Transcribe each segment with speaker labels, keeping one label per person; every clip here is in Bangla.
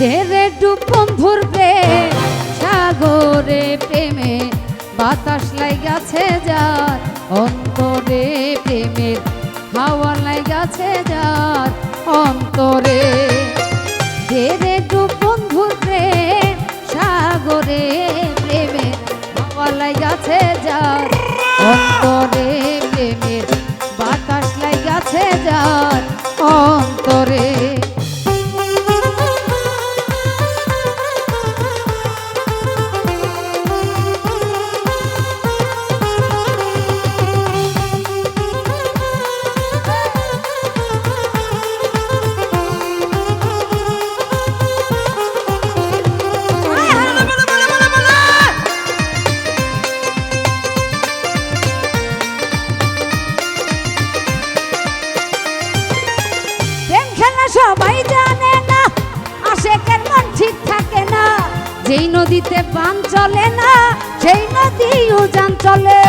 Speaker 1: রে ডুব বন্ধুর প্রেম সাগরে প্রেমে বাতাস লাগাছে যার অন্তরে প্রেমের হাওয়া লাগাছে যার অন্তরে রে ডুব বন্ধুর প্রেম সাগরে প্রেমে হাওয়া লাগাছে যার অন্তরে প্রেমের বাতাস লাগাছে যার অন্তরে সবাই জানে না আশেকের মন ঠিক থাকে না যেই নদীতে বান চলে না সেই নদী উজান চলে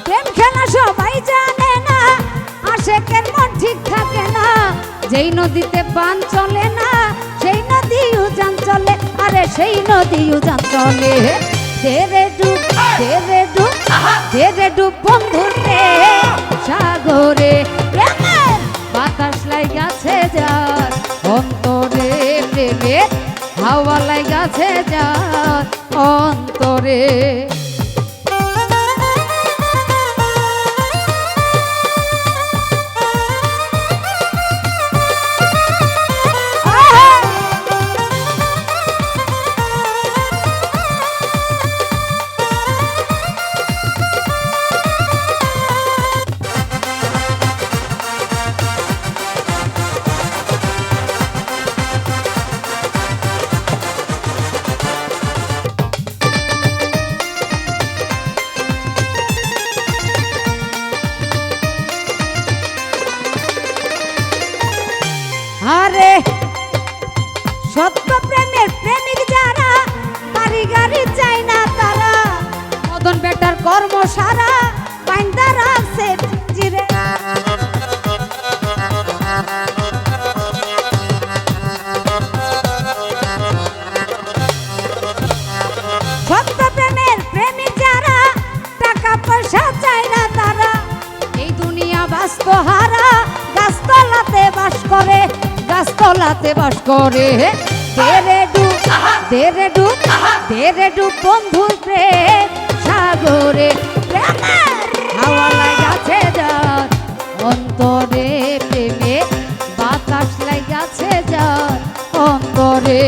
Speaker 1: প্রেম খেলা সবাই জানে না আশেকের মন ঠিক থাকে না যেই নদীতে বান চলে না সেই নদী উজান চলে আরে সেই নদী উজান চলে রে ডুব বন্ধুর প্রেম সাগরে প্রেমের বাতাস লাগাছে যার অন্তরে প্রেমের হাওয়া লাগাছে যার অন্তরে আরে সত্য প্রেমের প্রেমিক যারা বাড়ি গাড়ি চাই না তারা মদন বেটার কর্ম সারা পাইন্দা রাখছে জিরে সত্য প্রেমের প্রেমিক যারা টাকা পয়সা চাই না তারা এই দুনিয়া বাস্তব হারা গাছতলাতে বাস করে গাছতলাতে বাস করে রে ডুব বন্ধুর প্রেম সাগরে হাওয়া লাগাছে যার অন্তরে প্রেমে বাতাস লাগাছে যার অন্তরে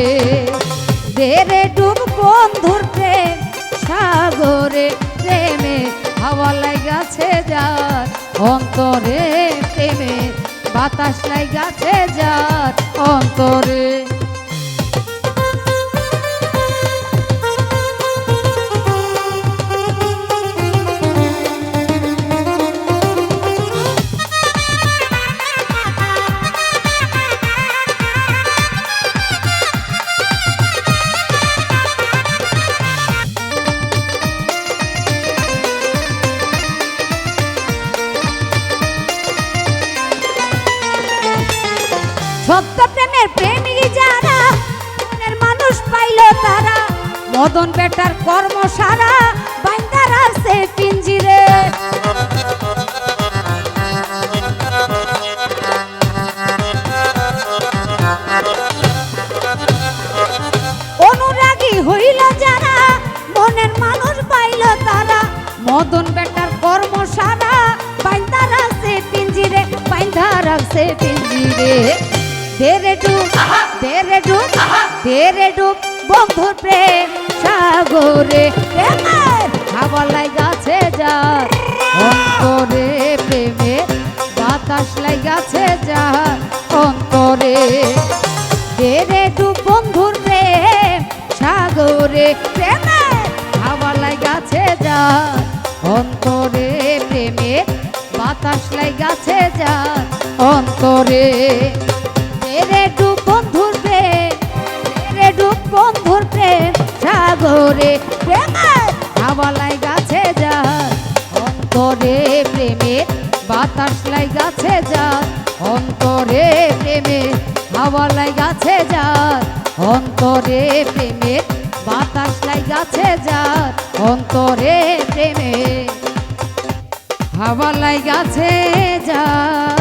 Speaker 1: রে ডুব বন্ধুর প্রেম সাগরে প্রেমে হাওয়া লাগাছে যার অন্তরে প্রেমে বাতাস লাগাছে যার অন্তরে সত্য প্রেমের প্রেমিক যারা মনের মানুষ পাইল তারা মদন বেটার কর্ম সারা বাইন্দা রাখছে পিঞ্জিরে অনুরাগী হইল যারা মনের মানুষ পাইল তারা মদন বেটার কর্ম সারা বাইন্দা রাখছে পিঞ্জিরে বাইন্দা রাখছে পিঞ্জিরে রে ডুব বন্ধুর প্রেম সাগরে প্রেমের হাওয়া লাগাছে যার অন্তরে প্রেমের বাতাস লাগাছে যার অন্তরে রে ডুব বন্ধুর প্রেম সাগরে প্রেমের হাওয়া লাগাছে যার অন্তরে প্রেমের বাতাস লাগাছে যার অন্তরে রে ডুব বন্ধুর প্রেম সাগরে প্রেমের হাওয়া লাগাছে যার অন্তরে প্রেমে হাওয়া লাগাছে যার, অন্তরে প্রেমে বাতাস লাগাছে যার, অন্তরে প্রেমে হাওয়া লাগাছে যার।